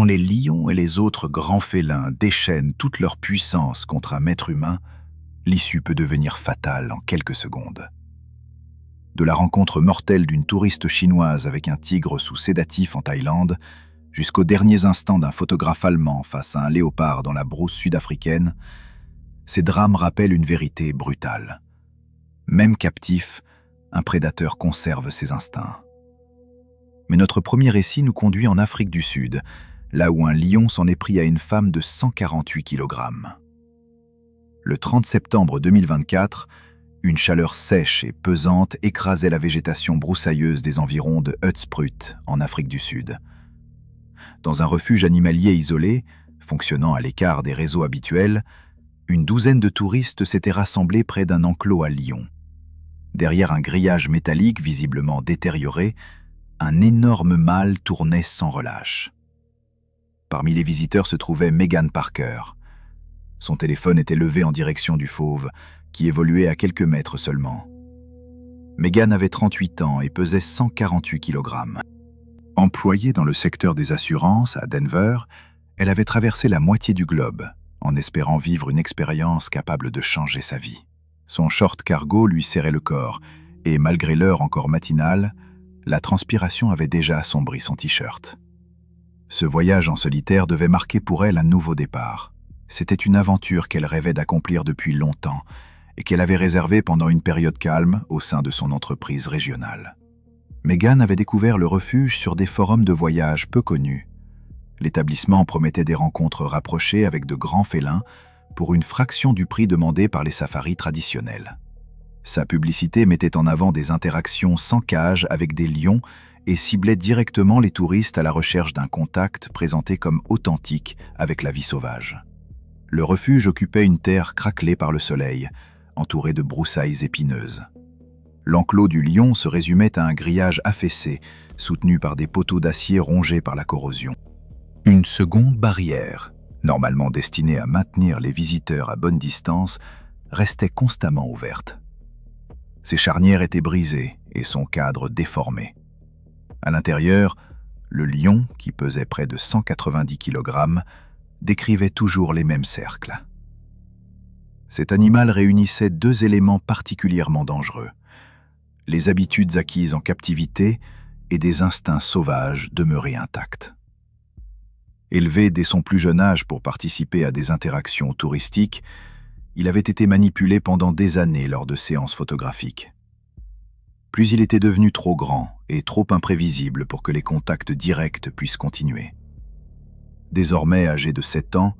Quand les lions et les autres grands félins déchaînent toute leur puissance contre un être humain, l'issue peut devenir fatale en quelques secondes. De la rencontre mortelle d'une touriste chinoise avec un tigre sous sédatif en Thaïlande, jusqu'aux derniers instants d'un photographe allemand face à un léopard dans la brousse sud-africaine, ces drames rappellent une vérité brutale. Même captif, un prédateur conserve ses instincts. Mais notre premier récit nous conduit en Afrique du Sud, là où un lion s'en est pris à une femme de 148 kg. Le 30 septembre 2024, une chaleur sèche et pesante écrasait la végétation broussailleuse des environs de Hoedspruit, en Afrique du Sud. Dans un refuge animalier isolé, fonctionnant à l'écart des réseaux habituels, une douzaine de touristes s'étaient rassemblés près d'un enclos à lions. Derrière un grillage métallique visiblement détérioré, un énorme mâle tournait sans relâche. Parmi les visiteurs se trouvait Megan Parker. Son téléphone était levé en direction du fauve, qui évoluait à quelques mètres seulement. Megan avait 38 ans et pesait 148 kg. Employée dans le secteur des assurances à Denver, elle avait traversé la moitié du globe, en espérant vivre une expérience capable de changer sa vie. Son short cargo lui serrait le corps, et malgré l'heure encore matinale, la transpiration avait déjà assombri son t-shirt. Ce voyage en solitaire devait marquer pour elle un nouveau départ. C'était une aventure qu'elle rêvait d'accomplir depuis longtemps et qu'elle avait réservée pendant une période calme au sein de son entreprise régionale. Megan avait découvert le refuge sur des forums de voyage peu connus. L'établissement promettait des rencontres rapprochées avec de grands félins pour une fraction du prix demandé par les safaris traditionnels. Sa publicité mettait en avant des interactions sans cage avec des lions et ciblait directement les touristes à la recherche d'un contact présenté comme authentique avec la vie sauvage. Le refuge occupait une terre craquelée par le soleil, entourée de broussailles épineuses. L'enclos du lion se résumait à un grillage affaissé, soutenu par des poteaux d'acier rongés par la corrosion. Une seconde barrière, normalement destinée à maintenir les visiteurs à bonne distance, restait constamment ouverte. Ses charnières étaient brisées et son cadre déformé. À l'intérieur, le lion, qui pesait près de 190 kg, décrivait toujours les mêmes cercles. Cet animal réunissait deux éléments particulièrement dangereux: les habitudes acquises en captivité et des instincts sauvages demeurés intacts. Élevé dès son plus jeune âge pour participer à des interactions touristiques, il avait été manipulé pendant des années lors de séances photographiques. Puis il était devenu trop grand et trop imprévisible pour que les contacts directs puissent continuer. Désormais âgé de 7 ans,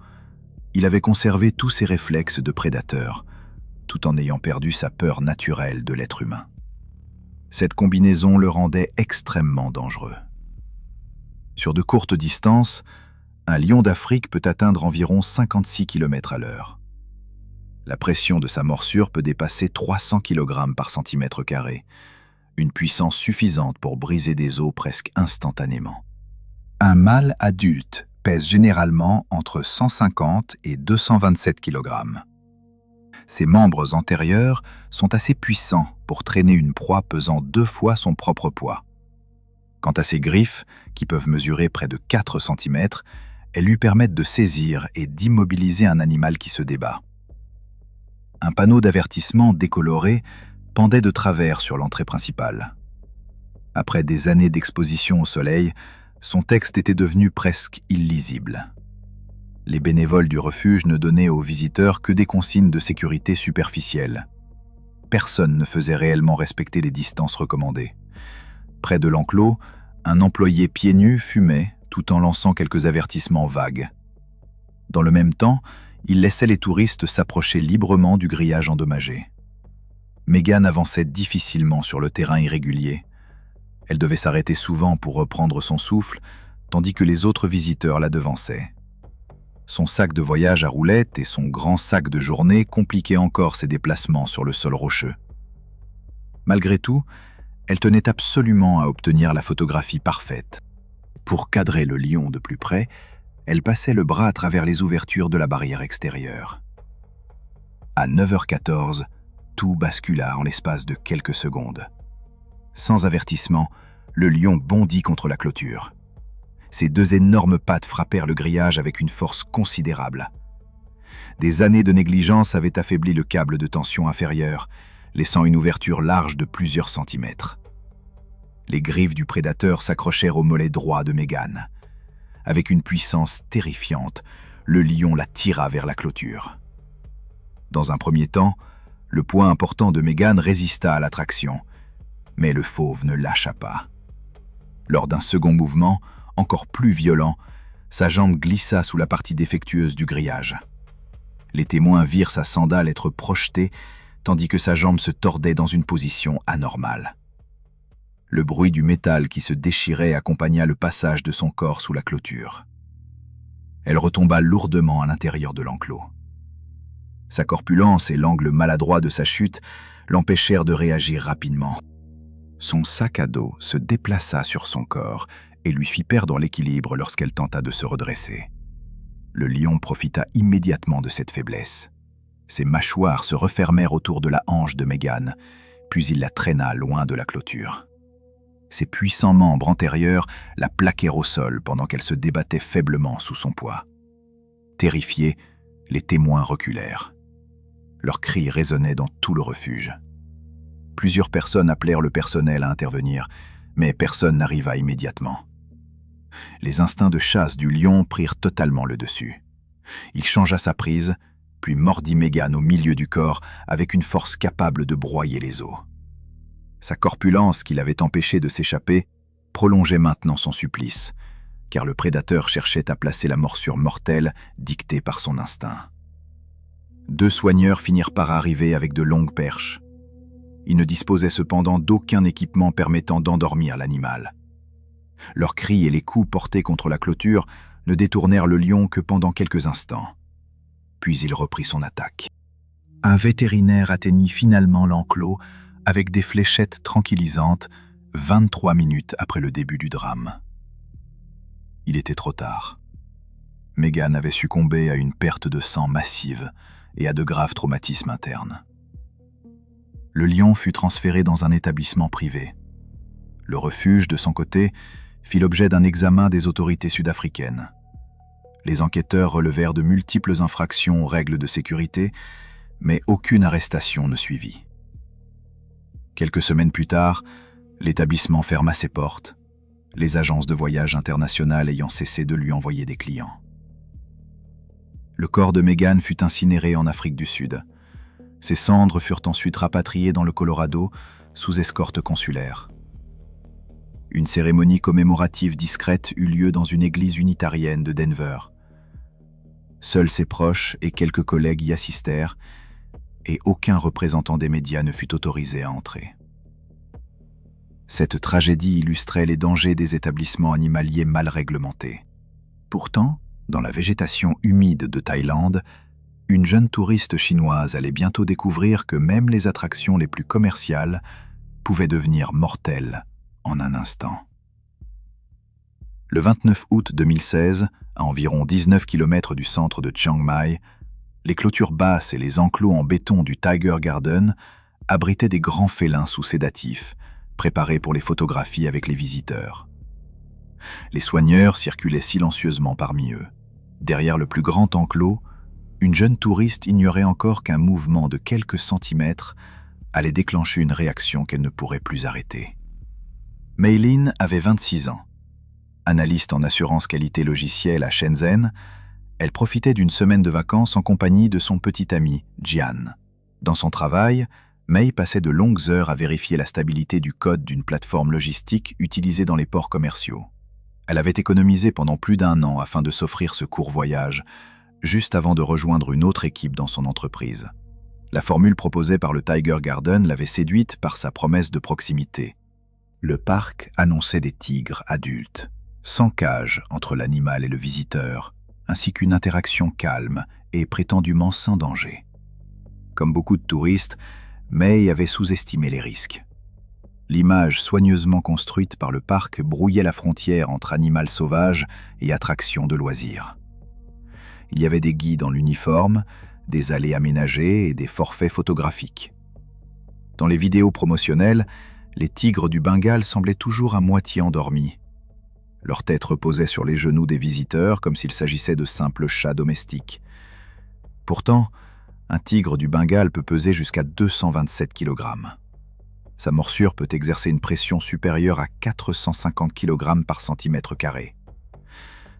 il avait conservé tous ses réflexes de prédateur, tout en ayant perdu sa peur naturelle de l'être humain. Cette combinaison le rendait extrêmement dangereux. Sur de courtes distances, un lion d'Afrique peut atteindre environ 56 km/h. La pression de sa morsure peut dépasser 300 kg par centimètre carré, une puissance suffisante pour briser des os presque instantanément. Un mâle adulte pèse généralement entre 150 et 227 kg. Ses membres antérieurs sont assez puissants pour traîner une proie pesant 2 fois son propre poids. Quant à ses griffes, qui peuvent mesurer près de 4 cm, elles lui permettent de saisir et d'immobiliser un animal qui se débat. Un panneau d'avertissement décoloré pendait de travers sur l'entrée principale. Après des années d'exposition au soleil, son texte était devenu presque illisible. Les bénévoles du refuge ne donnaient aux visiteurs que des consignes de sécurité superficielles. Personne ne faisait réellement respecter les distances recommandées. Près de l'enclos, un employé pieds nus fumait tout en lançant quelques avertissements vagues. Dans le même temps, il laissait les touristes s'approcher librement du grillage endommagé. Megan avançait difficilement sur le terrain irrégulier. Elle devait s'arrêter souvent pour reprendre son souffle, tandis que les autres visiteurs la devançaient. Son sac de voyage à roulettes et son grand sac de journée compliquaient encore ses déplacements sur le sol rocheux. Malgré tout, elle tenait absolument à obtenir la photographie parfaite. Pour cadrer le lion de plus près, elle passait le bras à travers les ouvertures de la barrière extérieure. À 9h14, tout bascula en l'espace de quelques secondes. Sans avertissement, le lion bondit contre la clôture. Ses deux énormes pattes frappèrent le grillage avec une force considérable. Des années de négligence avaient affaibli le câble de tension inférieur, laissant une ouverture large de plusieurs centimètres. Les griffes du prédateur s'accrochèrent au mollet droit de Megan. Avec une puissance terrifiante, le lion la tira vers la clôture. Dans un premier temps, le poids important de Megan résista à l'attraction, mais le fauve ne lâcha pas. Lors d'un second mouvement, encore plus violent, sa jambe glissa sous la partie défectueuse du grillage. Les témoins virent sa sandale être projetée, tandis que sa jambe se tordait dans une position anormale. Le bruit du métal qui se déchirait accompagna le passage de son corps sous la clôture. Elle retomba lourdement à l'intérieur de l'enclos. Sa corpulence et l'angle maladroit de sa chute l'empêchèrent de réagir rapidement. Son sac à dos se déplaça sur son corps et lui fit perdre l'équilibre lorsqu'elle tenta de se redresser. Le lion profita immédiatement de cette faiblesse. Ses mâchoires se refermèrent autour de la hanche de Megan, puis il la traîna loin de la clôture. Ses puissants membres antérieurs la plaquèrent au sol pendant qu'elle se débattait faiblement sous son poids. Terrifiés, les témoins reculèrent. Leurs cris résonnaient dans tout le refuge. Plusieurs personnes appelèrent le personnel à intervenir, mais personne n'arriva immédiatement. Les instincts de chasse du lion prirent totalement le dessus. Il changea sa prise, puis mordit Megan au milieu du corps avec une force capable de broyer les os. Sa corpulence, qui l'avait empêché de s'échapper, prolongeait maintenant son supplice, car le prédateur cherchait à placer la morsure mortelle dictée par son instinct. Deux soigneurs finirent par arriver avec de longues perches. Ils ne disposaient cependant d'aucun équipement permettant d'endormir l'animal. Leurs cris et les coups portés contre la clôture ne détournèrent le lion que pendant quelques instants. Puis il reprit son attaque. Un vétérinaire atteignit finalement l'enclos avec des fléchettes tranquillisantes 23 minutes après le début du drame. Il était trop tard. Megan avait succombé à une perte de sang massive et à de graves traumatismes internes. Le lion fut transféré dans un établissement privé. Le refuge, de son côté, fit l'objet d'un examen des autorités sud-africaines. Les enquêteurs relevèrent de multiples infractions aux règles de sécurité, mais aucune arrestation ne suivit. Quelques semaines plus tard, l'établissement ferma ses portes, les agences de voyage internationales ayant cessé de lui envoyer des clients. Le corps de Megan fut incinéré en Afrique du Sud. Ses cendres furent ensuite rapatriées dans le Colorado sous escorte consulaire. Une cérémonie commémorative discrète eut lieu dans une église unitarienne de Denver. Seuls ses proches et quelques collègues y assistèrent, et aucun représentant des médias ne fut autorisé à entrer. Cette tragédie illustrait les dangers des établissements animaliers mal réglementés. Pourtant, dans la végétation humide de Thaïlande, une jeune touriste chinoise allait bientôt découvrir que même les attractions les plus commerciales pouvaient devenir mortelles en un instant. Le 29 août 2016, à environ 19 km du centre de Chiang Mai, les clôtures basses et les enclos en béton du Tiger Garden abritaient des grands félins sous sédatifs, préparés pour les photographies avec les visiteurs. Les soigneurs circulaient silencieusement parmi eux. Derrière le plus grand enclos, une jeune touriste ignorait encore qu'un mouvement de quelques centimètres allait déclencher une réaction qu'elle ne pourrait plus arrêter. Mei Lin avait 26 ans. Analyste en assurance qualité logicielle à Shenzhen, elle profitait d'une semaine de vacances en compagnie de son petit ami, Jian. Dans son travail, Mei passait de longues heures à vérifier la stabilité du code d'une plateforme logistique utilisée dans les ports commerciaux. Elle avait économisé pendant plus d'1 an afin de s'offrir ce court voyage, juste avant de rejoindre une autre équipe dans son entreprise. La formule proposée par le Tiger Garden l'avait séduite par sa promesse de proximité. Le parc annonçait des tigres adultes, sans cage entre l'animal et le visiteur, ainsi qu'une interaction calme et prétendument sans danger. Comme beaucoup de touristes, Mei avait sous-estimé les risques. L'image soigneusement construite par le parc brouillait la frontière entre animal sauvage et attraction de loisirs. Il y avait des guides en uniforme, des allées aménagées et des forfaits photographiques. Dans les vidéos promotionnelles, les tigres du Bengale semblaient toujours à moitié endormis. Leur tête reposait sur les genoux des visiteurs comme s'il s'agissait de simples chats domestiques. Pourtant, un tigre du Bengale peut peser jusqu'à 227 kg. Sa morsure peut exercer une pression supérieure à 450 kg par centimètre carré.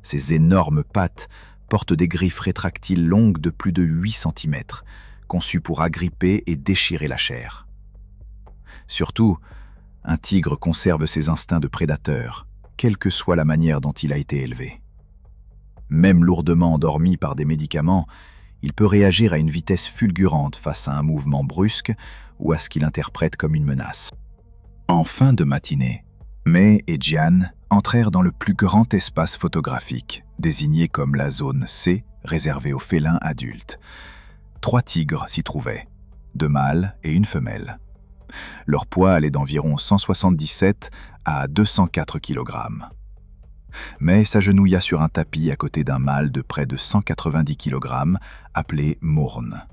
Ses énormes pattes portent des griffes rétractiles longues de plus de 8 cm, conçues pour agripper et déchirer la chair. Surtout, un tigre conserve ses instincts de prédateur, quelle que soit la manière dont il a été élevé. Même lourdement endormi par des médicaments, il peut réagir à une vitesse fulgurante face à un mouvement brusque ou à ce qu'il interprète comme une menace. En fin de matinée, May et Jian entrèrent dans le plus grand espace photographique, désigné comme la zone C, réservée aux félins adultes. 3 tigres s'y trouvaient, 2 mâles et une femelle. Leur poids allait d'environ 177 à 204 kg. May s'agenouilla sur un tapis à côté d'un mâle de près de 190 kg, appelé Mourne.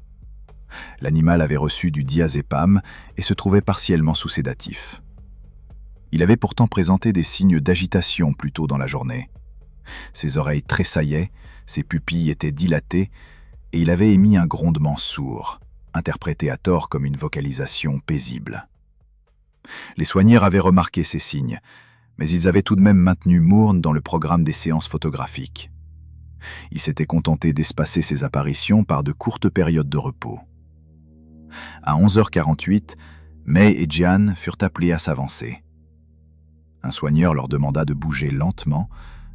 L'animal avait reçu du diazépam et se trouvait partiellement sous sédatif. Il avait pourtant présenté des signes d'agitation plus tôt dans la journée. Ses oreilles tressaillaient, ses pupilles étaient dilatées et il avait émis un grondement sourd, interprété à tort comme une vocalisation paisible. Les soigneurs avaient remarqué ces signes, mais ils avaient tout de même maintenu Mourne dans le programme des séances photographiques. Ils s'étaient contentés d'espacer ces apparitions par de courtes périodes de repos. À 11h48, May et Jian furent appelés à s'avancer. Un soigneur leur demanda de bouger lentement,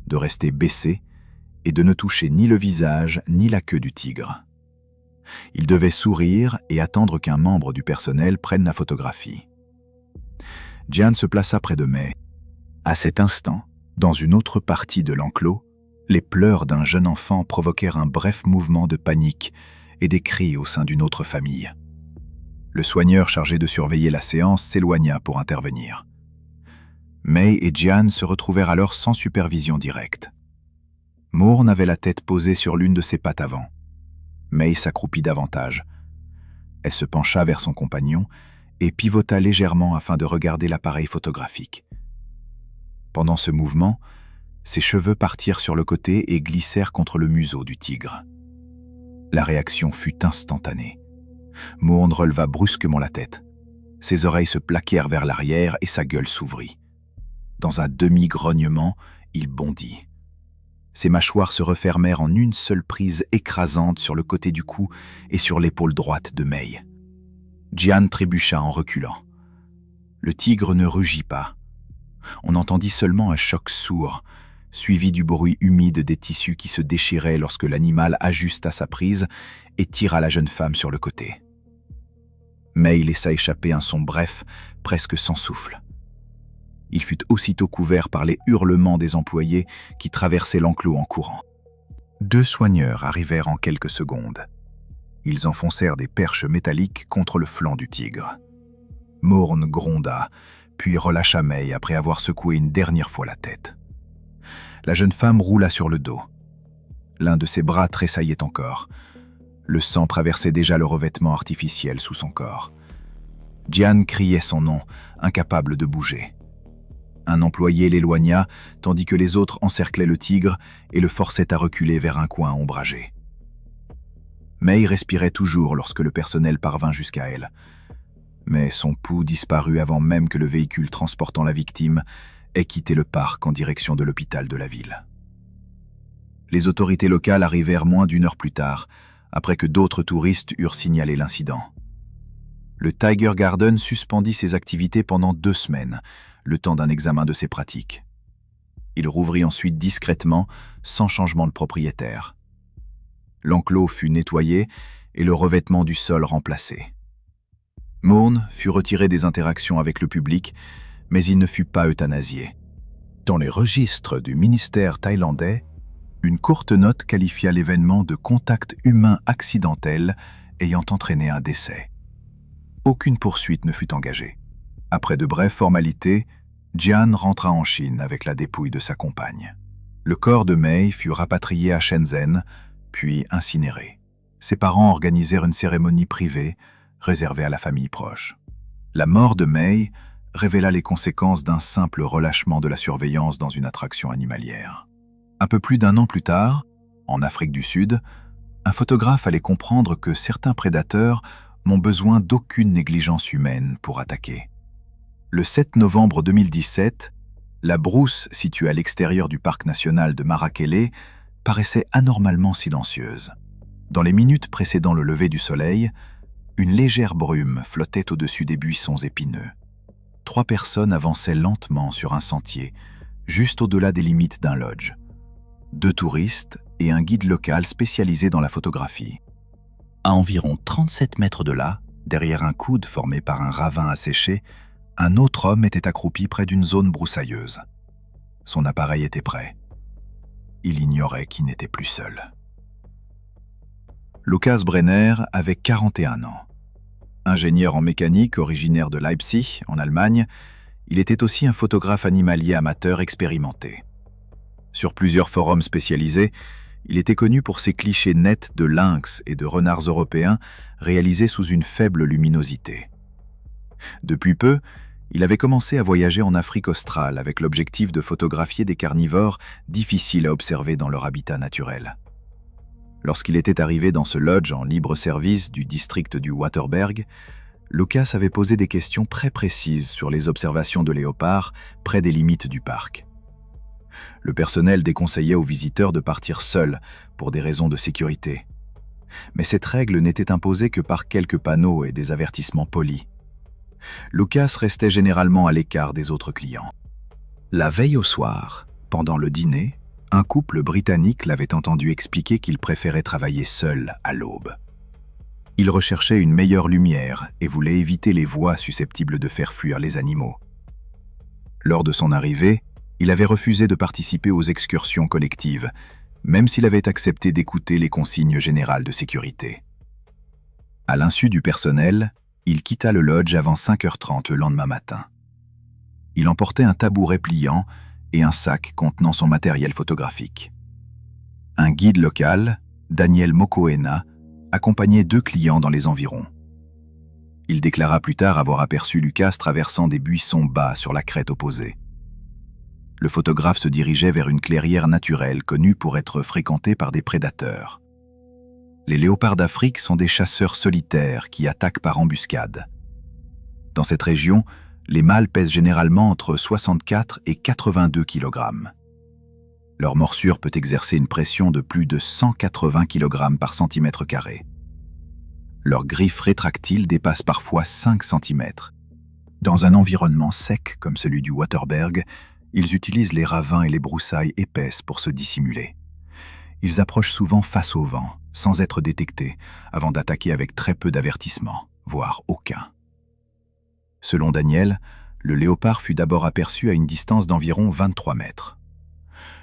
de rester baissés et de ne toucher ni le visage ni la queue du tigre. Ils devaient sourire et attendre qu'un membre du personnel prenne la photographie. Jian se plaça près de May. À cet instant, dans une autre partie de l'enclos, les pleurs d'un jeune enfant provoquèrent un bref mouvement de panique et des cris au sein d'une autre famille. Le soigneur chargé de surveiller la séance s'éloigna pour intervenir. May et Jian se retrouvèrent alors sans supervision directe. Mourne avait la tête posée sur l'une de ses pattes avant. May s'accroupit davantage. Elle se pencha vers son compagnon et pivota légèrement afin de regarder l'appareil photographique. Pendant ce mouvement, ses cheveux partirent sur le côté et glissèrent contre le museau du tigre. La réaction fut instantanée. Mourne releva brusquement la tête. Ses oreilles se plaquèrent vers l'arrière et sa gueule s'ouvrit. Dans un demi-grognement, il bondit. Ses mâchoires se refermèrent en une seule prise écrasante sur le côté du cou et sur l'épaule droite de May. Jian trébucha en reculant. Le tigre ne rugit pas. On entendit seulement un choc sourd, suivi du bruit humide des tissus qui se déchiraient lorsque l'animal ajusta sa prise et tira la jeune femme sur le côté. May laissa échapper un son bref, presque sans souffle. Il fut aussitôt couvert par les hurlements des employés qui traversaient l'enclos en courant. 2 soigneurs arrivèrent en quelques secondes. Ils enfoncèrent des perches métalliques contre le flanc du tigre. Mourne gronda, puis relâcha May après avoir secoué une dernière fois la tête. La jeune femme roula sur le dos. L'un de ses bras tressaillait encore. Le sang traversait déjà le revêtement artificiel sous son corps. Jian criait son nom, incapable de bouger. Un employé l'éloigna, tandis que les autres encerclaient le tigre et le forçaient à reculer vers un coin ombragé. May respirait toujours lorsque le personnel parvint jusqu'à elle. Mais son pouls disparut avant même que le véhicule transportant la victime ait quitté le parc en direction de l'hôpital de la ville. Les autorités locales arrivèrent moins d'1 heure plus tard, après que d'autres touristes eurent signalé l'incident. Le Tiger Garden suspendit ses activités pendant 2 semaines, le temps d'un examen de ses pratiques. Il rouvrit ensuite discrètement, sans changement de propriétaire. L'enclos fut nettoyé et le revêtement du sol remplacé. Mourne fut retiré des interactions avec le public, mais il ne fut pas euthanasié. Dans les registres du ministère thaïlandais, une courte note qualifia l'événement de contact humain accidentel ayant entraîné un décès. Aucune poursuite ne fut engagée. Après de brèves formalités, Jian rentra en Chine avec la dépouille de sa compagne. Le corps de May fut rapatrié à Shenzhen, puis incinéré. Ses parents organisèrent une cérémonie privée réservée à la famille proche. La mort de May révéla les conséquences d'un simple relâchement de la surveillance dans une attraction animalière. Un peu plus d'1 an plus tard, en Afrique du Sud, un photographe allait comprendre que certains prédateurs n'ont besoin d'aucune négligence humaine pour attaquer. Le 7 novembre 2017, la brousse située à l'extérieur du parc national de Marakele paraissait anormalement silencieuse. Dans les minutes précédant le lever du soleil, une légère brume flottait au-dessus des buissons épineux. 3 personnes avançaient lentement sur un sentier, juste au-delà des limites d'un lodge. 2 touristes et un guide local spécialisé dans la photographie. À environ 37 mètres de là, derrière un coude formé par un ravin asséché, un autre homme était accroupi près d'une zone broussailleuse. Son appareil était prêt. Il ignorait qu'il n'était plus seul. Lukas Brenner avait 41 ans. Ingénieur en mécanique originaire de Leipzig, en Allemagne, il était aussi un photographe animalier amateur expérimenté. Sur plusieurs forums spécialisés, il était connu pour ses clichés nets de lynx et de renards européens réalisés sous une faible luminosité. Depuis peu, il avait commencé à voyager en Afrique australe avec l'objectif de photographier des carnivores difficiles à observer dans leur habitat naturel. Lorsqu'il était arrivé dans ce lodge en libre service du district du Waterberg, Lukas avait posé des questions très précises sur les observations de léopards près des limites du parc. Le personnel déconseillait aux visiteurs de partir seuls pour des raisons de sécurité. Mais cette règle n'était imposée que par quelques panneaux et des avertissements polis. Lukas restait généralement à l'écart des autres clients. La veille au soir, pendant le dîner, un couple britannique l'avait entendu expliquer qu'il préférait travailler seul à l'aube. Il recherchait une meilleure lumière et voulait éviter les voix susceptibles de faire fuir les animaux. Lors de son arrivée, il avait refusé de participer aux excursions collectives, même s'il avait accepté d'écouter les consignes générales de sécurité. À l'insu du personnel, il quitta le lodge avant 5h30 le lendemain matin. Il emportait un tabouret pliant et un sac contenant son matériel photographique. Un guide local, Daniel Mokoena, accompagnait 2 clients dans les environs. Il déclara plus tard avoir aperçu Lukas traversant des buissons bas sur la crête opposée. Le photographe se dirigeait vers une clairière naturelle connue pour être fréquentée par des prédateurs. Les léopards d'Afrique sont des chasseurs solitaires qui attaquent par embuscade. Dans cette région, les mâles pèsent généralement entre 64 et 82 kg. Leur morsure peut exercer une pression de plus de 180 kg par centimètre carré. Leurs griffes rétractiles dépassent parfois 5 cm. Dans un environnement sec comme celui du Waterberg, ils utilisent les ravins et les broussailles épaisses pour se dissimuler. Ils approchent souvent face au vent, sans être détectés, avant d'attaquer avec très peu d'avertissement, voire aucun. Selon Daniel, le léopard fut d'abord aperçu à une distance d'environ 23 mètres.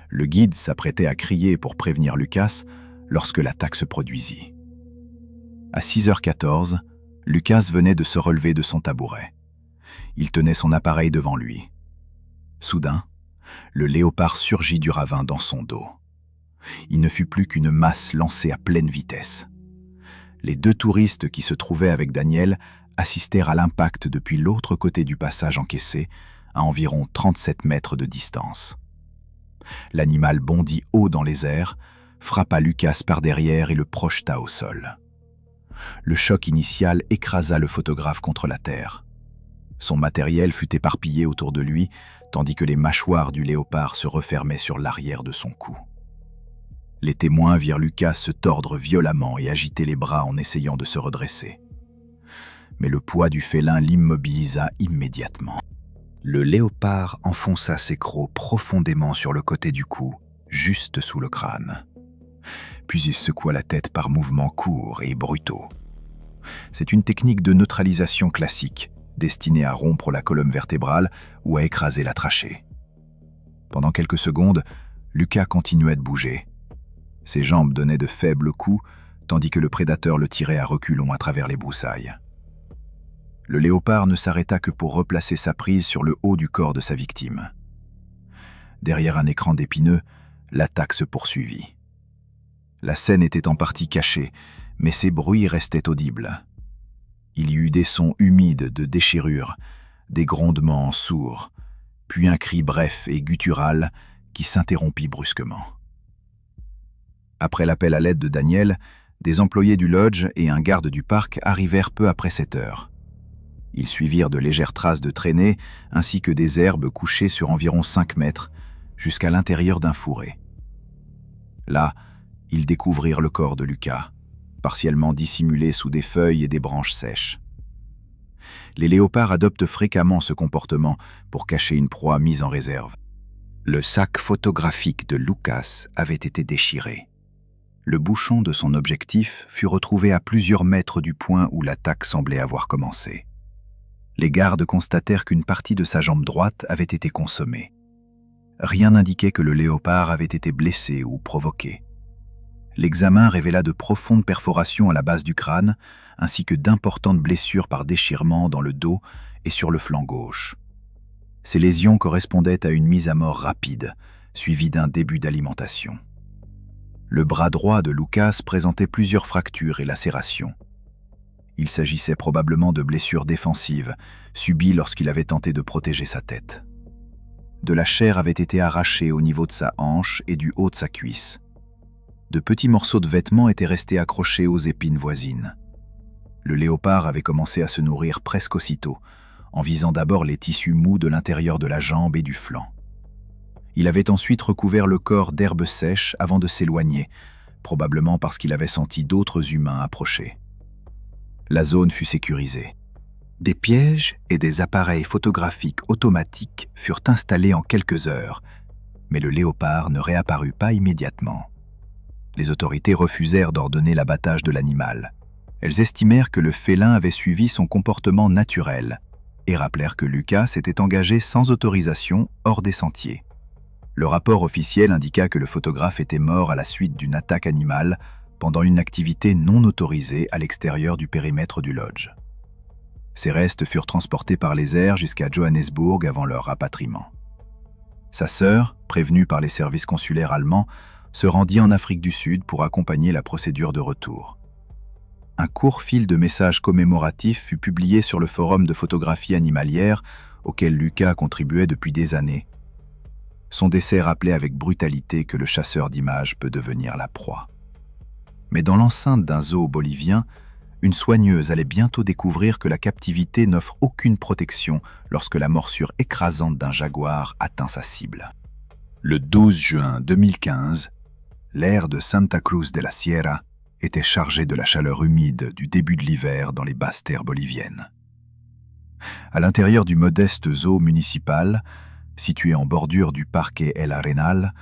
Le guide s'apprêtait à crier pour prévenir Lukas lorsque l'attaque se produisit. À 6h14, Lukas venait de se relever de son tabouret. Il tenait son appareil devant lui. Soudain, le léopard surgit du ravin dans son dos. Il ne fut plus qu'une masse lancée à pleine vitesse. Les 2 touristes qui se trouvaient avec Daniel assistèrent à l'impact depuis l'autre côté du passage encaissé, à environ 37 mètres de distance. L'animal bondit haut dans les airs, frappa Lukas par derrière et le projeta au sol. Le choc initial écrasa le photographe contre la terre. Son matériel fut éparpillé autour de lui, tandis que les mâchoires du léopard se refermaient sur l'arrière de son cou. Les témoins virent Lukas se tordre violemment et agiter les bras en essayant de se redresser. Mais le poids du félin l'immobilisa immédiatement. Le léopard enfonça ses crocs profondément sur le côté du cou, juste sous le crâne. Puis il secoua la tête par mouvements courts et brutaux. C'est une technique de neutralisation classique, destinée à rompre la colonne vertébrale ou à écraser la trachée. Pendant quelques secondes, Lukas continuait de bouger. Ses jambes donnaient de faibles coups, tandis que le prédateur le tirait à reculons à travers les broussailles. Le léopard ne s'arrêta que pour replacer sa prise sur le haut du corps de sa victime. Derrière un écran d'épineux, l'attaque se poursuivit. La scène était en partie cachée, mais ses bruits restaient audibles. Il y eut des sons humides de déchirure, des grondements sourds, puis un cri bref et guttural qui s'interrompit brusquement. Après l'appel à l'aide de Daniel, des employés du lodge et un garde du parc arrivèrent peu après 7 heures. Ils suivirent de légères traces de traînées ainsi que des herbes couchées sur environ 5 mètres jusqu'à l'intérieur d'un fourré. Là, ils découvrirent le corps de Lucas, partiellement dissimulé sous des feuilles et des branches sèches. Les léopards adoptent fréquemment ce comportement pour cacher une proie mise en réserve. Le sac photographique de Lucas avait été déchiré. Le bouchon de son objectif fut retrouvé à plusieurs mètres du point où l'attaque semblait avoir commencé. Les gardes constatèrent qu'une partie de sa jambe droite avait été consommée. Rien n'indiquait que le léopard avait été blessé ou provoqué. L'examen révéla de profondes perforations à la base du crâne, ainsi que d'importantes blessures par déchirement dans le dos et sur le flanc gauche. Ces lésions correspondaient à une mise à mort rapide, suivie d'un début d'alimentation. Le bras droit de Lucas présentait plusieurs fractures et lacérations. Il s'agissait probablement de blessures défensives, subies lorsqu'il avait tenté de protéger sa tête. De la chair avait été arrachée au niveau de sa hanche et du haut de sa cuisse. De petits morceaux de vêtements étaient restés accrochés aux épines voisines. Le léopard avait commencé à se nourrir presque aussitôt, en visant d'abord les tissus mous de l'intérieur de la jambe et du flanc. Il avait ensuite recouvert le corps d'herbes sèches avant de s'éloigner, probablement parce qu'il avait senti d'autres humains approcher. La zone fut sécurisée. Des pièges et des appareils photographiques automatiques furent installés en quelques heures, mais le léopard ne réapparut pas immédiatement. Les autorités refusèrent d'ordonner l'abattage de l'animal. Elles estimèrent que le félin avait suivi son comportement naturel et rappelèrent que Lucas s'était engagé sans autorisation hors des sentiers. Le rapport officiel indiqua que le photographe était mort à la suite d'une attaque animale pendant une activité non autorisée à l'extérieur du périmètre du lodge. Ses restes furent transportés par les airs jusqu'à Johannesburg avant leur rapatriement. Sa sœur, prévenue par les services consulaires allemands, se rendit en Afrique du Sud pour accompagner la procédure de retour. Un court fil de messages commémoratifs fut publié sur le forum de photographie animalière auquel Lucas contribuait depuis des années. Son décès rappelait avec brutalité que le chasseur d'images peut devenir la proie. Mais dans l'enceinte d'un zoo bolivien, une soigneuse allait bientôt découvrir que la captivité n'offre aucune protection lorsque la morsure écrasante d'un jaguar atteint sa cible. Le 12 juin 2015, l'air de Santa Cruz de la Sierra était chargé de la chaleur humide du début de l'hiver dans les basses terres boliviennes. À l'intérieur du modeste zoo municipal, situé en bordure du Parque El Arenal,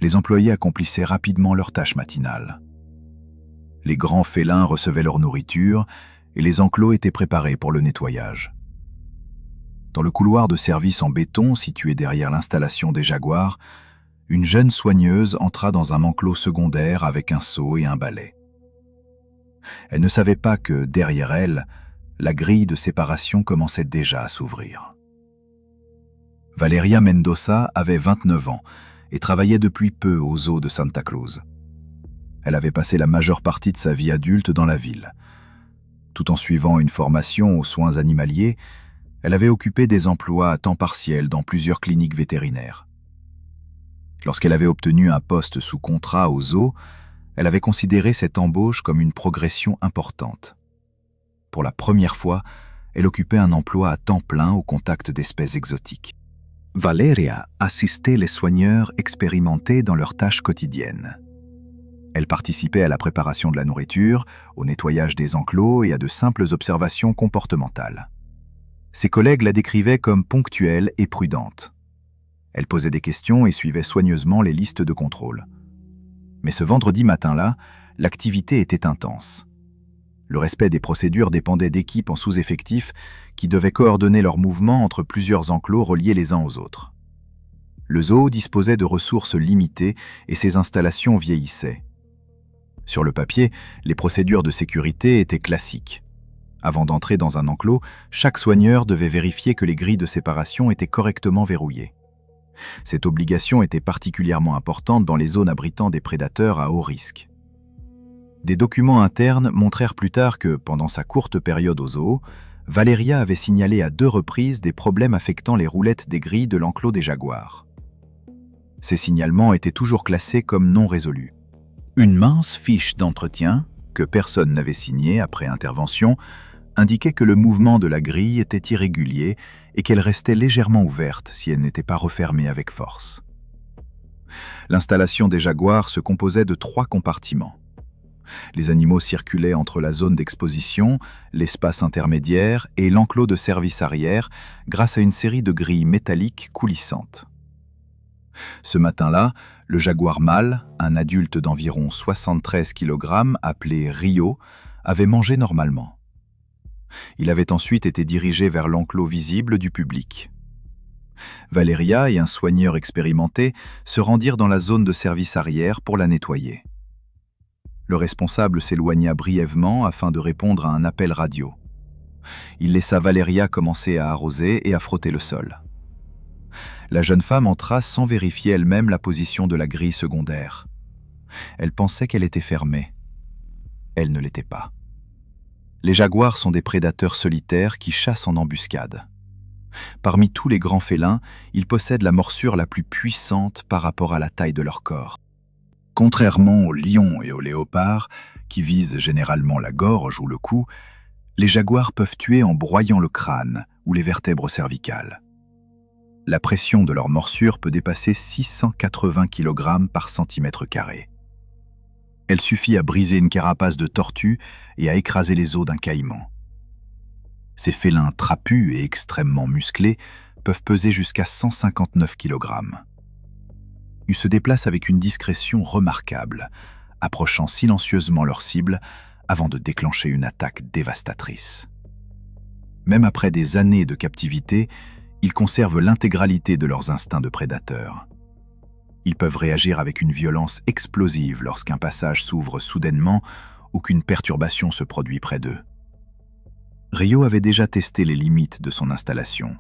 les employés accomplissaient rapidement leurs tâches matinales. Les grands félins recevaient leur nourriture et les enclos étaient préparés pour le nettoyage. Dans le couloir de service en béton situé derrière l'installation des jaguars, une jeune soigneuse entra dans un enclos secondaire avec un seau et un balai. Elle ne savait pas que, derrière elle, la grille de séparation commençait déjà à s'ouvrir. Valeria Mendoza avait 29 ans et travaillait depuis peu au zoo de Santa Cruz. Elle avait passé la majeure partie de sa vie adulte dans la ville. Tout en suivant une formation aux soins animaliers, elle avait occupé des emplois à temps partiel dans plusieurs cliniques vétérinaires. Lorsqu'elle avait obtenu un poste sous contrat au zoo, elle avait considéré cette embauche comme une progression importante. Pour la première fois, elle occupait un emploi à temps plein au contact d'espèces exotiques. Valeria assistait les soigneurs expérimentés dans leurs tâches quotidiennes. Elle participait à la préparation de la nourriture, au nettoyage des enclos et à de simples observations comportementales. Ses collègues la décrivaient comme ponctuelle et prudente. Elle posait des questions et suivait soigneusement les listes de contrôle. Mais ce vendredi matin-là, l'activité était intense. Le respect des procédures dépendait d'équipes en sous-effectif qui devaient coordonner leurs mouvements entre plusieurs enclos reliés les uns aux autres. Le zoo disposait de ressources limitées et ses installations vieillissaient. Sur le papier, les procédures de sécurité étaient classiques. Avant d'entrer dans un enclos, chaque soigneur devait vérifier que les grilles de séparation étaient correctement verrouillées. Cette obligation était particulièrement importante dans les zones abritant des prédateurs à haut risque. Des documents internes montrèrent plus tard que, pendant sa courte période au zoo, Valeria avait signalé à 2 reprises des problèmes affectant les roulettes des grilles de l'enclos des jaguars. Ces signalements étaient toujours classés comme non résolus. Une mince fiche d'entretien, que personne n'avait signée après intervention, indiquait que le mouvement de la grille était irrégulier et qu'elle restait légèrement ouverte si elle n'était pas refermée avec force. L'installation des jaguars se composait de 3 compartiments. Les animaux circulaient entre la zone d'exposition, l'espace intermédiaire et l'enclos de service arrière grâce à une série de grilles métalliques coulissantes. Ce matin-là, le jaguar mâle, un adulte d'environ 73 kg appelé Rio, avait mangé normalement. Il avait ensuite été dirigé vers l'enclos visible du public. Valeria et un soigneur expérimenté se rendirent dans la zone de service arrière pour la nettoyer. Le responsable s'éloigna brièvement afin de répondre à un appel radio. Il laissa Valeria commencer à arroser et à frotter le sol. La jeune femme entra sans vérifier elle-même la position de la grille secondaire. Elle pensait qu'elle était fermée. Elle ne l'était pas. Les jaguars sont des prédateurs solitaires qui chassent en embuscade. Parmi tous les grands félins, ils possèdent la morsure la plus puissante par rapport à la taille de leur corps. Contrairement aux lions et aux léopards, qui visent généralement la gorge ou le cou, les jaguars peuvent tuer en broyant le crâne ou les vertèbres cervicales. La pression de leur morsure peut dépasser 680 kg par centimètre carré. Elle suffit à briser une carapace de tortue et à écraser les os d'un caïman. Ces félins trapus et extrêmement musclés peuvent peser jusqu'à 159 kg. Ils se déplacent avec une discrétion remarquable, approchant silencieusement leur cible avant de déclencher une attaque dévastatrice. Même après des années de captivité, ils conservent l'intégralité de leurs instincts de prédateurs. Ils peuvent réagir avec une violence explosive lorsqu'un passage s'ouvre soudainement ou qu'une perturbation se produit près d'eux. Rio avait déjà testé les limites de son installation.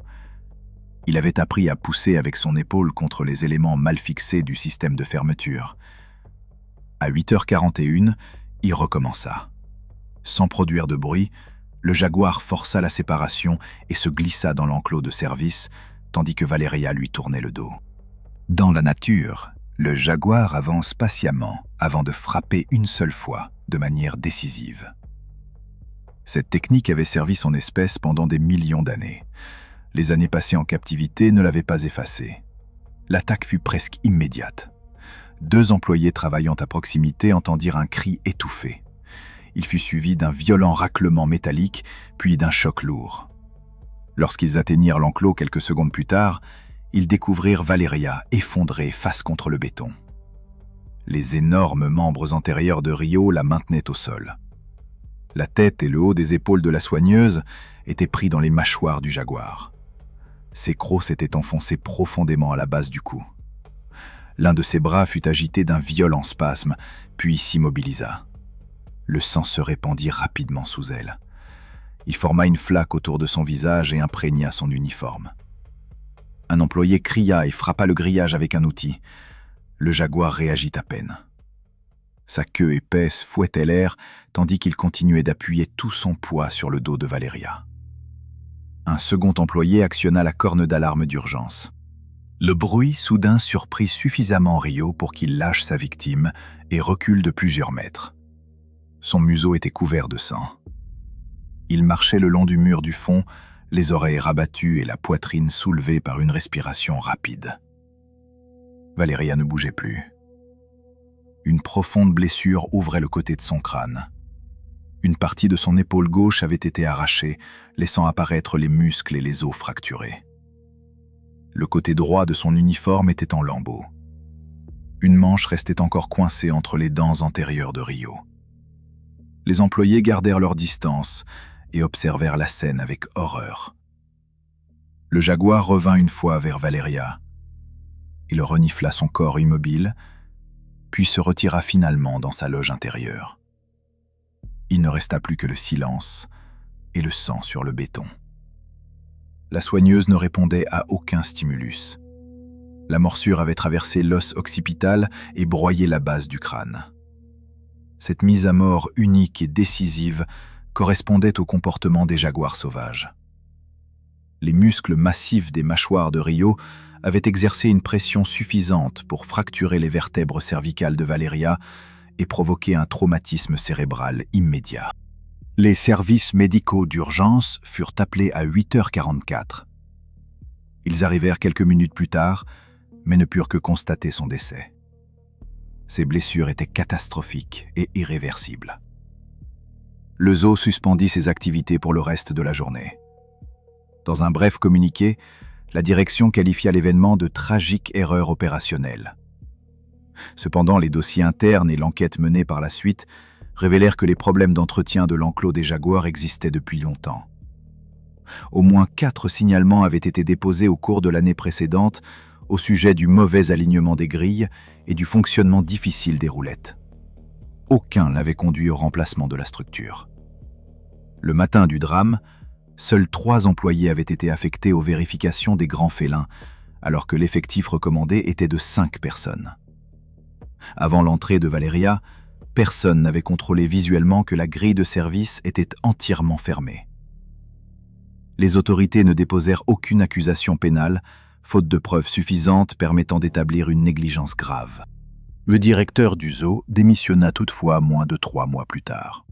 Il avait appris à pousser avec son épaule contre les éléments mal fixés du système de fermeture. À 8h41, il recommença. Sans produire de bruit, le jaguar força la séparation et se glissa dans l'enclos de service, tandis que Valeria lui tournait le dos. Dans la nature, le jaguar avance patiemment avant de frapper une seule fois, de manière décisive. Cette technique avait servi son espèce pendant des millions d'années. Les années passées en captivité ne l'avaient pas effacée. L'attaque fut presque immédiate. 2 employés travaillant à proximité entendirent un cri étouffé. Il fut suivi d'un violent raclement métallique, puis d'un choc lourd. Lorsqu'ils atteignirent l'enclos quelques secondes plus tard, ils découvrirent Valeria effondrée face contre le béton. Les énormes membres antérieurs de Rio la maintenaient au sol. La tête et le haut des épaules de la soigneuse étaient pris dans les mâchoires du jaguar. Ses crocs s'étaient enfoncés profondément à la base du cou. L'un de ses bras fut agité d'un violent spasme, puis s'immobilisa. Le sang se répandit rapidement sous elle. Il forma une flaque autour de son visage et imprégna son uniforme. Un employé cria et frappa le grillage avec un outil. Le jaguar réagit à peine. Sa queue épaisse fouettait l'air, tandis qu'il continuait d'appuyer tout son poids sur le dos de Valeria. Un second employé actionna la corne d'alarme d'urgence. Le bruit soudain surprit suffisamment Rio pour qu'il lâche sa victime et recule de plusieurs mètres. Son museau était couvert de sang. Il marchait le long du mur du fond, les oreilles rabattues et la poitrine soulevée par une respiration rapide. Valeria ne bougeait plus. Une profonde blessure ouvrait le côté de son crâne. Une partie de son épaule gauche avait été arrachée, laissant apparaître les muscles et les os fracturés. Le côté droit de son uniforme était en lambeaux. Une manche restait encore coincée entre les dents antérieures de Rio. Les employés gardèrent leur distance et observèrent la scène avec horreur. Le jaguar revint une fois vers Valeria. Il renifla son corps immobile, puis se retira finalement dans sa loge intérieure. Il ne resta plus que le silence et le sang sur le béton. La soigneuse ne répondait à aucun stimulus. La morsure avait traversé l'os occipital et broyé la base du crâne. Cette mise à mort unique et décisive correspondait au comportement des jaguars sauvages. Les muscles massifs des mâchoires de Rio avaient exercé une pression suffisante pour fracturer les vertèbres cervicales de Valeria et provoquer un traumatisme cérébral immédiat. Les services médicaux d'urgence furent appelés à 8h44. Ils arrivèrent quelques minutes plus tard, mais ne purent que constater son décès. Ses blessures étaient catastrophiques et irréversibles. Le zoo suspendit ses activités pour le reste de la journée. Dans un bref communiqué, la direction qualifia l'événement de tragique erreur opérationnelle. Cependant, les dossiers internes et l'enquête menée par la suite révélèrent que les problèmes d'entretien de l'enclos des jaguars existaient depuis longtemps. Au moins 4 signalements avaient été déposés au cours de l'année précédente au sujet du mauvais alignement des grilles et du fonctionnement difficile des roulettes. Aucun n'avait conduit au remplacement de la structure. Le matin du drame, seuls 3 employés avaient été affectés aux vérifications des grands félins, alors que l'effectif recommandé était de 5 personnes. Avant l'entrée de Valeria, personne n'avait contrôlé visuellement que la grille de service était entièrement fermée. Les autorités ne déposèrent aucune accusation pénale, faute de preuves suffisantes permettant d'établir une négligence grave. Le directeur du zoo démissionna toutefois moins de 3 mois plus tard.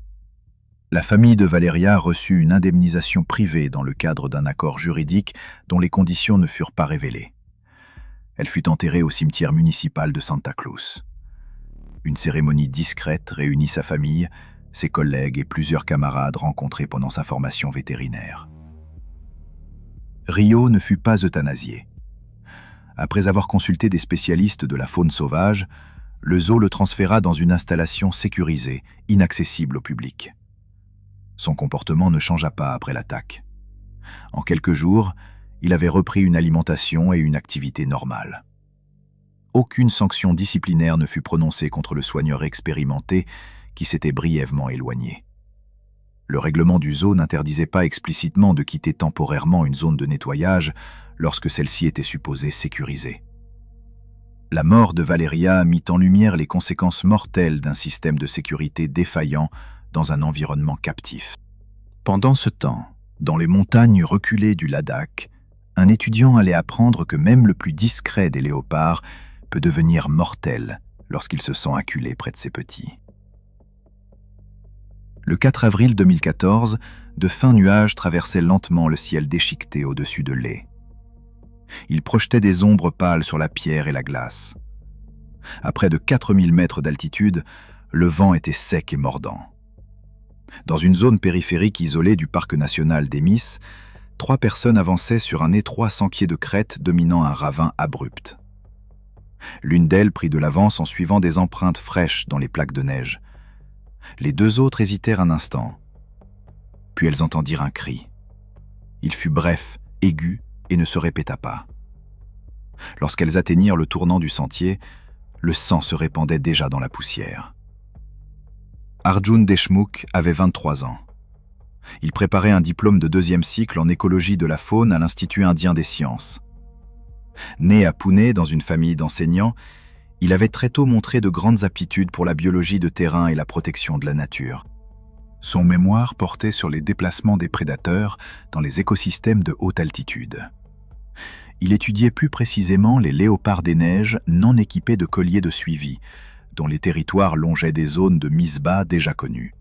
La famille de Valeria reçut une indemnisation privée dans le cadre d'un accord juridique dont les conditions ne furent pas révélées. Elle fut enterrée au cimetière municipal de Santa Cruz. Une cérémonie discrète réunit sa famille, ses collègues et plusieurs camarades rencontrés pendant sa formation vétérinaire. Rio ne fut pas euthanasié. Après avoir consulté des spécialistes de la faune sauvage, le zoo le transféra dans une installation sécurisée, inaccessible au public. Son comportement ne changea pas après l'attaque. En quelques jours, il avait repris une alimentation et une activité normale. Aucune sanction disciplinaire ne fut prononcée contre le soigneur expérimenté qui s'était brièvement éloigné. Le règlement du zoo n'interdisait pas explicitement de quitter temporairement une zone de nettoyage lorsque celle-ci était supposée sécurisée. La mort de Valeria mit en lumière les conséquences mortelles d'un système de sécurité défaillant dans un environnement captif. Pendant ce temps, dans les montagnes reculées du Ladakh, un étudiant allait apprendre que même le plus discret des léopards peut devenir mortel lorsqu'il se sent acculé près de ses petits. Le 4 avril 2014, de fins nuages traversaient lentement le ciel déchiqueté au-dessus de Leh. Ils projetaient des ombres pâles sur la pierre et la glace. À près de 4000 mètres d'altitude, le vent était sec et mordant. Dans une zone périphérique isolée du parc national d'Emis, 3 personnes avançaient sur un étroit sentier de crête dominant un ravin abrupt. L'une d'elles prit de l'avance en suivant des empreintes fraîches dans les plaques de neige. Les 2 autres hésitèrent un instant. Puis elles entendirent un cri. Il fut bref, aigu et ne se répéta pas. Lorsqu'elles atteignirent le tournant du sentier, le sang se répandait déjà dans la poussière. Arjun Deshmukh avait 23 ans. Il préparait un diplôme de 2e cycle en écologie de la faune à l'Institut indien des sciences. Né à Pune dans une famille d'enseignants, il avait très tôt montré de grandes aptitudes pour la biologie de terrain et la protection de la nature. Son mémoire portait sur les déplacements des prédateurs dans les écosystèmes de haute altitude. Il étudiait plus précisément les léopards des neiges non équipés de colliers de suivi, dont les territoires longeaient des zones de mise bas déjà connues.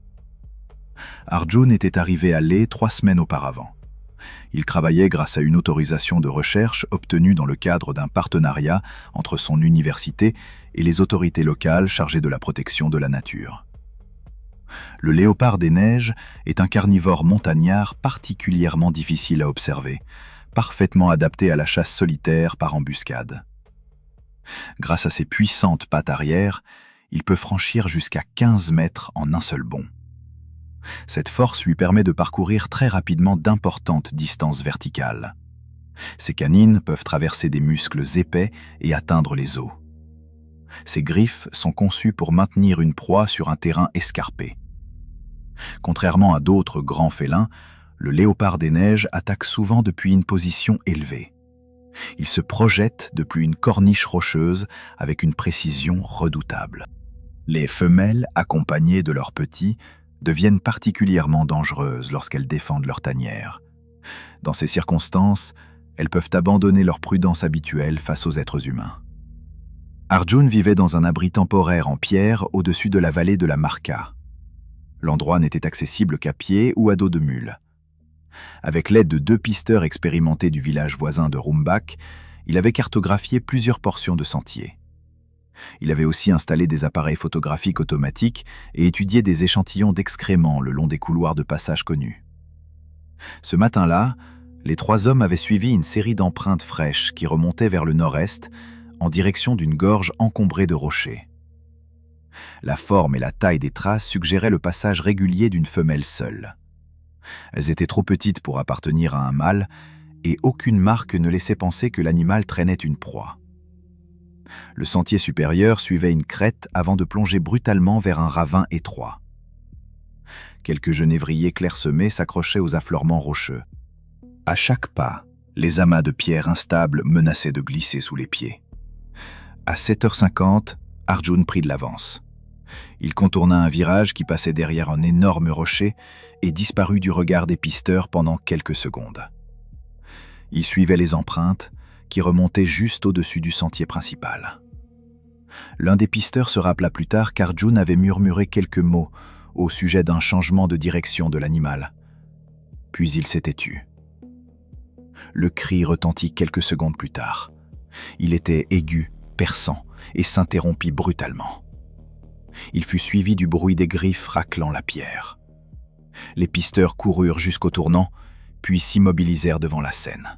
Arjun était arrivé à Leh 3 semaines auparavant. Il travaillait grâce à une autorisation de recherche obtenue dans le cadre d'un partenariat entre son université et les autorités locales chargées de la protection de la nature. Le léopard des neiges est un carnivore montagnard particulièrement difficile à observer, parfaitement adapté à la chasse solitaire par embuscade. Grâce à ses puissantes pattes arrière, il peut franchir jusqu'à 15 mètres en un seul bond. Cette force lui permet de parcourir très rapidement d'importantes distances verticales. Ses canines peuvent traverser des muscles épais et atteindre les os. Ses griffes sont conçues pour maintenir une proie sur un terrain escarpé. Contrairement à d'autres grands félins, le léopard des neiges attaque souvent depuis une position élevée. Il se projette depuis une corniche rocheuse avec une précision redoutable. Les femelles, accompagnées de leurs petits, deviennent particulièrement dangereuses lorsqu'elles défendent leur tanière. Dans ces circonstances, elles peuvent abandonner leur prudence habituelle face aux êtres humains. Arjun vivait dans un abri temporaire en pierre au-dessus de la vallée de la Marca. L'endroit n'était accessible qu'à pied ou à dos de mule. Avec l'aide de 2 pisteurs expérimentés du village voisin de Rumbak, il avait cartographié plusieurs portions de sentiers. Il avait aussi installé des appareils photographiques automatiques et étudié des échantillons d'excréments le long des couloirs de passage connus. Ce matin-là, les 3 hommes avaient suivi une série d'empreintes fraîches qui remontaient vers le nord-est en direction d'une gorge encombrée de rochers. La forme et la taille des traces suggéraient le passage régulier d'une femelle seule. Elles étaient trop petites pour appartenir à un mâle et aucune marque ne laissait penser que l'animal traînait une proie. Le sentier supérieur suivait une crête avant de plonger brutalement vers un ravin étroit. Quelques genévriers clairsemés s'accrochaient aux affleurements rocheux. À chaque pas, les amas de pierres instables menaçaient de glisser sous les pieds. À 7h50, Arjun prit de l'avance. Il contourna un virage qui passait derrière un énorme rocher et disparut du regard des pisteurs pendant quelques secondes. Il suivait les empreintes qui remontaient juste au-dessus du sentier principal. L'un des pisteurs se rappela plus tard qu'Arjun avait murmuré quelques mots au sujet d'un changement de direction de l'animal. Puis il s'était tu. Le cri retentit quelques secondes plus tard. Il était aigu, perçant et s'interrompit brutalement. Il fut suivi du bruit des griffes raclant la pierre. Les pisteurs coururent jusqu'au tournant, puis s'immobilisèrent devant la scène.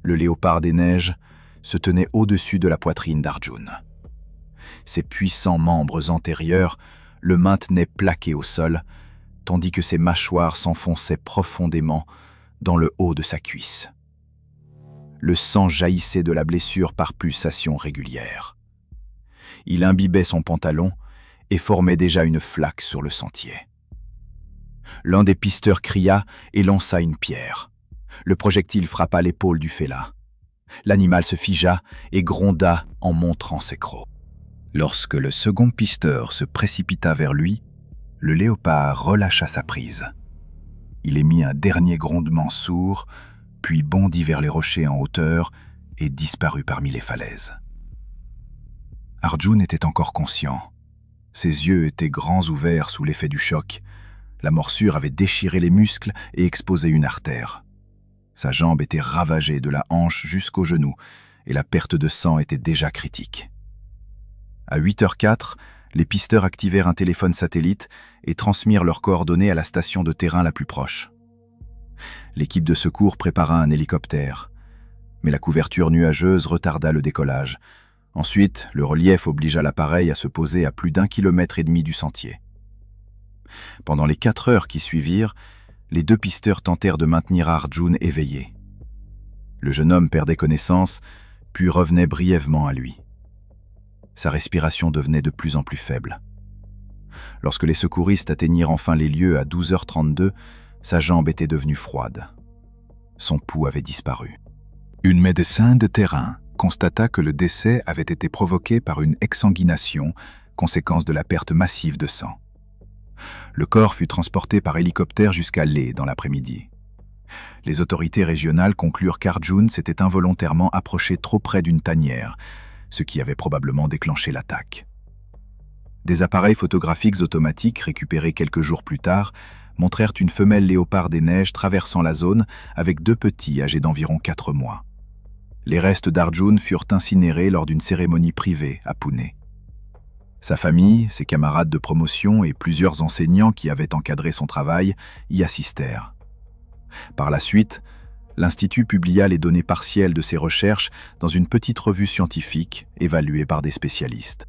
Le léopard des neiges se tenait au-dessus de la poitrine d'Arjun. Ses puissants membres antérieurs le maintenaient plaqué au sol, tandis que ses mâchoires s'enfonçaient profondément dans le haut de sa cuisse. Le sang jaillissait de la blessure par pulsations régulières. Il imbibait son pantalon et formait déjà une flaque sur le sentier. L'un des pisteurs cria et lança une pierre. Le projectile frappa l'épaule du félin. L'animal se figea et gronda en montrant ses crocs. Lorsque le second pisteur se précipita vers lui, le léopard relâcha sa prise. Il émit un dernier grondement sourd, puis bondit vers les rochers en hauteur et disparut parmi les falaises. Arjun était encore conscient. Ses yeux étaient grands ouverts sous l'effet du choc. La morsure avait déchiré les muscles et exposé une artère. Sa jambe était ravagée de la hanche jusqu'au genou et la perte de sang était déjà critique. À 8h04, les pisteurs activèrent un téléphone satellite et transmirent leurs coordonnées à la station de terrain la plus proche. L'équipe de secours prépara un hélicoptère, mais la couverture nuageuse retarda le décollage. Ensuite, le relief obligea l'appareil à se poser à plus d'1,5 km du sentier. Pendant les 4 heures qui suivirent, les 2 pisteurs tentèrent de maintenir Arjun éveillé. Le jeune homme perdait connaissance, puis revenait brièvement à lui. Sa respiration devenait de plus en plus faible. Lorsque les secouristes atteignirent enfin les lieux à 12h32, sa jambe était devenue froide. Son pouls avait disparu. Une médecin de terrain constata que le décès avait été provoqué par une exsanguination, conséquence de la perte massive de sang. Le corps fut transporté par hélicoptère jusqu'à Leh dans l'après-midi. Les autorités régionales conclurent qu'Arjun s'était involontairement approché trop près d'une tanière, ce qui avait probablement déclenché l'attaque. Des appareils photographiques automatiques récupérés quelques jours plus tard montrèrent une femelle léopard des neiges traversant la zone avec 2 petits âgés d'environ 4 mois. Les restes d'Arjun furent incinérés lors d'une cérémonie privée à Pune. Sa famille, ses camarades de promotion et plusieurs enseignants qui avaient encadré son travail y assistèrent. Par la suite, l'Institut publia les données partielles de ses recherches dans une petite revue scientifique évaluée par des spécialistes.